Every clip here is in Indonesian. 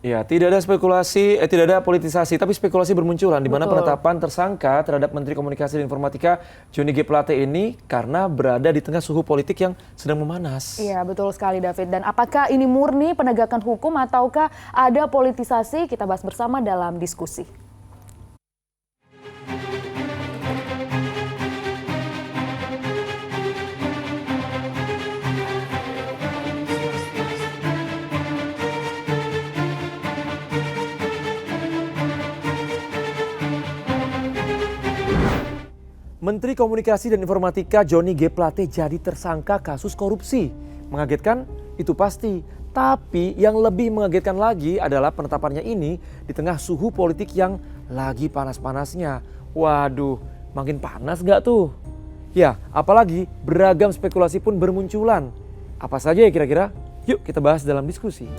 Ya, tidak ada spekulasi, tidak ada politisasi, tapi spekulasi bermunculan di mana Betul. penetapan tersangka terhadap Menteri Komunikasi dan Informatika Johnny G. Plate ini karena berada di tengah suhu politik yang sedang memanas. Iya, betul sekali David. Dan apakah ini murni penegakan hukum ataukah ada politisasi? Kita bahas bersama dalam diskusi. Menteri Komunikasi dan Informatika Johnny G. Plate jadi tersangka kasus korupsi. Mengagetkan? Itu pasti. Tapi yang lebih mengagetkan lagi adalah penetapannya ini di tengah suhu politik yang lagi panas-panasnya. Waduh, makin panas nggak tuh? Ya, apalagi beragam spekulasi pun bermunculan. Apa saja ya kira-kira? Yuk kita bahas dalam diskusi.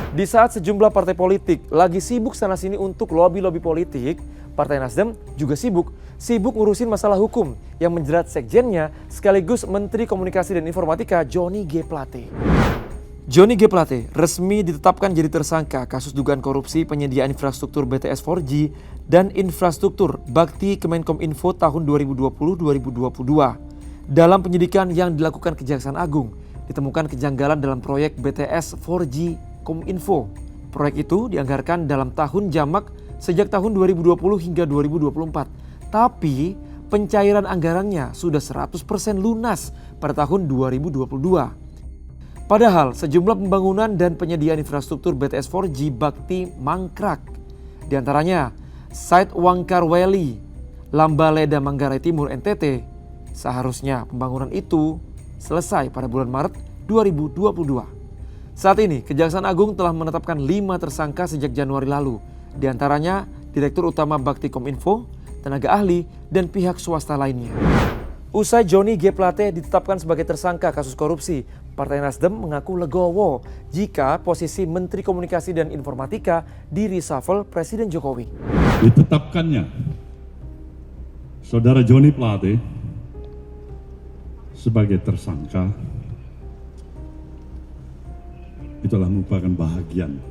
Di saat sejumlah partai politik lagi sibuk sana-sini untuk lobby-lobby politik, Partai Nasdem juga sibuk ngurusin masalah hukum yang menjerat sekjennya sekaligus Menteri Komunikasi dan Informatika Johnny G. Plate. Johnny G. Plate resmi ditetapkan jadi tersangka kasus dugaan korupsi penyediaan infrastruktur BTS 4G dan infrastruktur Bakti Kemenkominfo tahun 2020-2022. Dalam penyidikan yang dilakukan Kejaksaan Agung, ditemukan kejanggalan dalam proyek BTS 4G Kominfo. Proyek itu dianggarkan dalam tahun jamak sejak tahun 2020 hingga 2024. Tapi pencairan anggarannya sudah 100% lunas pada tahun 2022. Padahal sejumlah pembangunan dan penyediaan infrastruktur BTS 4G Bakti mangkrak. Di antaranya site Wangkar Weli, Lambaleda Manggarai Timur NTT. Seharusnya pembangunan itu selesai pada bulan Maret 2022. Saat ini, Kejaksaan Agung telah menetapkan 5 tersangka sejak Januari lalu. Di antaranya, Direktur Utama Bakti Kominfo, tenaga ahli, dan pihak swasta lainnya. Usai Johnny G. Plate ditetapkan sebagai tersangka kasus korupsi, Partai Nasdem mengaku legowo jika posisi Menteri Komunikasi dan Informatika di-reshuffle Presiden Jokowi. Ditetapkannya Saudara Johnny Plate sebagai tersangka itulah merupakan bahagian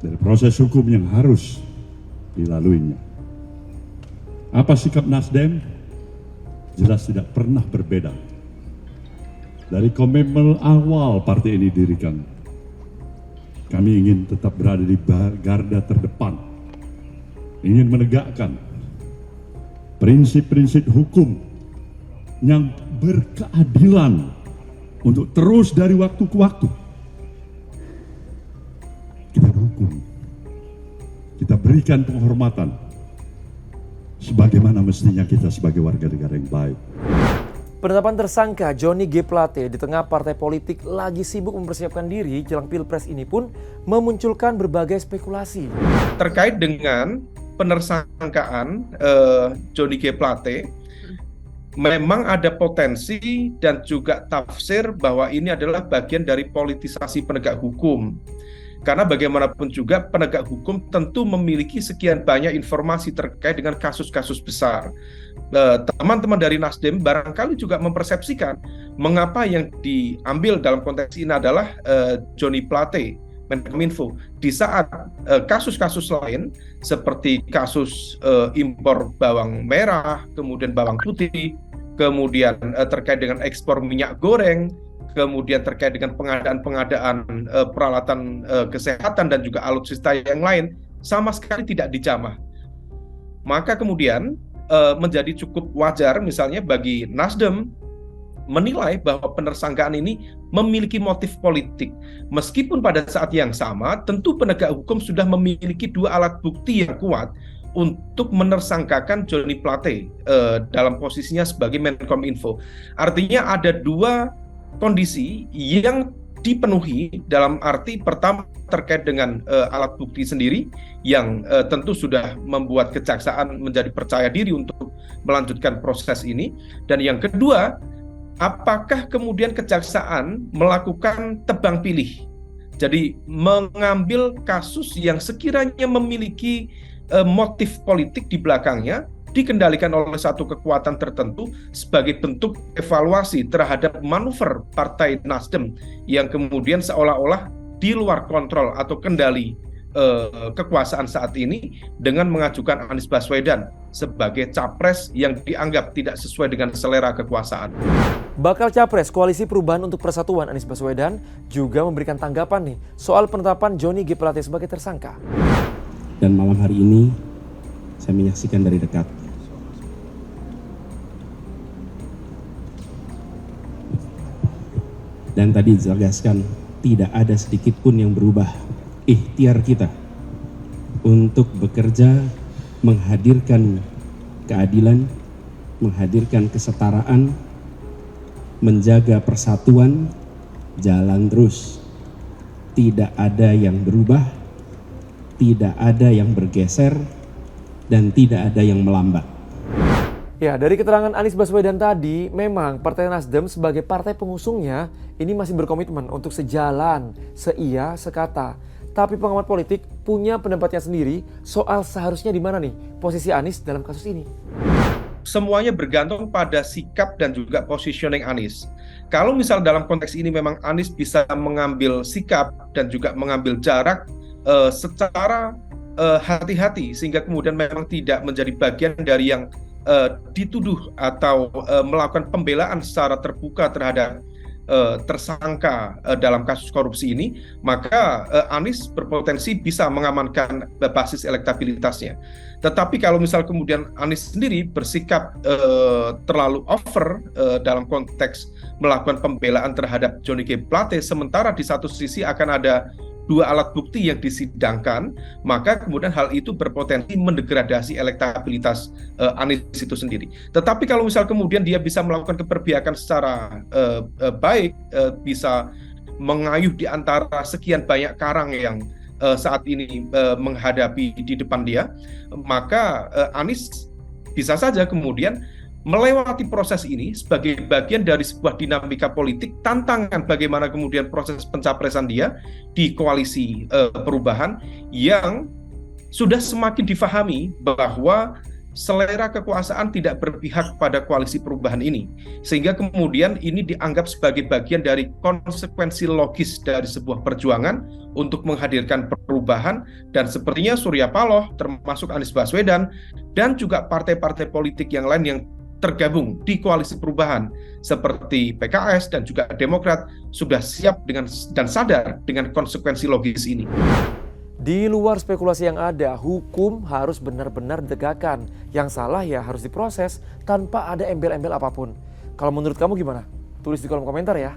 dari proses hukum yang harus dilaluinya. Apa sikap Nasdem? Jelas tidak pernah berbeda. Dari komitmen awal partai ini didirikan, kami ingin tetap berada di garda terdepan, ingin menegakkan prinsip-prinsip hukum yang berkeadilan untuk terus dari waktu ke waktu kita dukung, kita berikan penghormatan sebagaimana mestinya kita sebagai warga negara yang baik. Penetapan tersangka Johnny G. Plate di tengah partai politik lagi sibuk mempersiapkan diri jelang Pilpres ini pun memunculkan berbagai spekulasi. Terkait dengan penersangkaan Johnny G. Plate, memang ada potensi dan juga tafsir bahwa ini adalah bagian dari politisasi penegak hukum. Karena bagaimanapun juga penegak hukum tentu memiliki sekian banyak informasi terkait dengan kasus-kasus besar. Teman-teman dari Nasdem barangkali juga mempersepsikan mengapa yang diambil dalam konteks ini adalah Johnny Plate, Menkominfo, di saat kasus-kasus lain seperti kasus impor bawang merah, kemudian bawang putih, kemudian terkait dengan ekspor minyak goreng, kemudian terkait dengan pengadaan peralatan kesehatan dan juga alutsista yang lain sama sekali tidak dijamah. Maka kemudian menjadi cukup wajar misalnya bagi Nasdem menilai bahwa penersangkaan ini memiliki motif politik. Meskipun pada saat yang sama tentu penegak hukum sudah memiliki 2 alat bukti yang kuat untuk menersangkakan Johnny Plate dalam posisinya sebagai Menkominfo. Artinya ada 2 kondisi yang dipenuhi, dalam arti pertama terkait dengan alat bukti sendiri yang tentu sudah membuat kejaksaan menjadi percaya diri untuk melanjutkan proses ini, dan yang kedua, apakah kemudian kejaksaan melakukan tebang pilih, jadi mengambil kasus yang sekiranya memiliki motif politik di belakangnya dikendalikan oleh satu kekuatan tertentu sebagai bentuk evaluasi terhadap manuver Partai Nasdem yang kemudian seolah-olah di luar kontrol atau kendali kekuasaan saat ini dengan mengajukan Anies Baswedan sebagai capres yang dianggap tidak sesuai dengan selera kekuasaan. Bakal capres Koalisi Perubahan untuk Persatuan Anies Baswedan juga memberikan tanggapan nih soal penetapan Johnny G. Plate sebagai tersangka. Dan malam hari ini saya menyaksikan dari dekat dan tadi ditegaskan tidak ada sedikit pun yang berubah ikhtiar kita untuk bekerja menghadirkan keadilan, menghadirkan kesetaraan, menjaga persatuan, jalan terus. Tidak ada yang berubah, tidak ada yang bergeser, dan tidak ada yang melambat. Ya, dari keterangan Anies Baswedan tadi, memang Partai Nasdem sebagai partai pengusungnya ini masih berkomitmen untuk sejalan, seia, sekata. Tapi pengamat politik punya pendapatnya sendiri soal seharusnya di mana nih posisi Anies dalam kasus ini. Semuanya bergantung pada sikap dan juga positioning Anies. Kalau misal dalam konteks ini memang Anies bisa mengambil sikap dan juga mengambil jarak secara hati-hati sehingga kemudian memang tidak menjadi bagian dari yang dituduh atau melakukan pembelaan secara terbuka terhadap tersangka dalam kasus korupsi ini, maka Anies berpotensi bisa mengamankan basis elektabilitasnya. Tetapi kalau misal kemudian Anies sendiri bersikap terlalu over dalam konteks melakukan pembelaan terhadap Johnny G. Plate, sementara di satu sisi akan ada dua alat bukti yang disidangkan, maka kemudian hal itu berpotensi mendegradasi elektabilitas Anies itu sendiri. Tetapi kalau misal kemudian dia bisa melakukan keperbiakan secara baik, bisa mengayuh di antara sekian banyak karang yang saat ini menghadapi di depan dia, maka Anies bisa saja kemudian melewati proses ini sebagai bagian dari sebuah dinamika politik, tantangan bagaimana kemudian proses pencapresan dia di koalisi perubahan yang sudah semakin difahami bahwa selera kekuasaan tidak berpihak pada koalisi perubahan ini, sehingga kemudian ini dianggap sebagai bagian dari konsekuensi logis dari sebuah perjuangan untuk menghadirkan perubahan, dan sepertinya Surya Paloh termasuk Anies Baswedan dan juga partai-partai politik yang lain yang tergabung di koalisi perubahan seperti PKS dan juga Demokrat sudah siap dengan dan sadar dengan konsekuensi logis ini. Di luar spekulasi yang ada, hukum harus benar-benar ditegakkan. Yang salah ya harus diproses tanpa ada embel-embel apapun. Kalau menurut kamu gimana? Tulis di kolom komentar ya.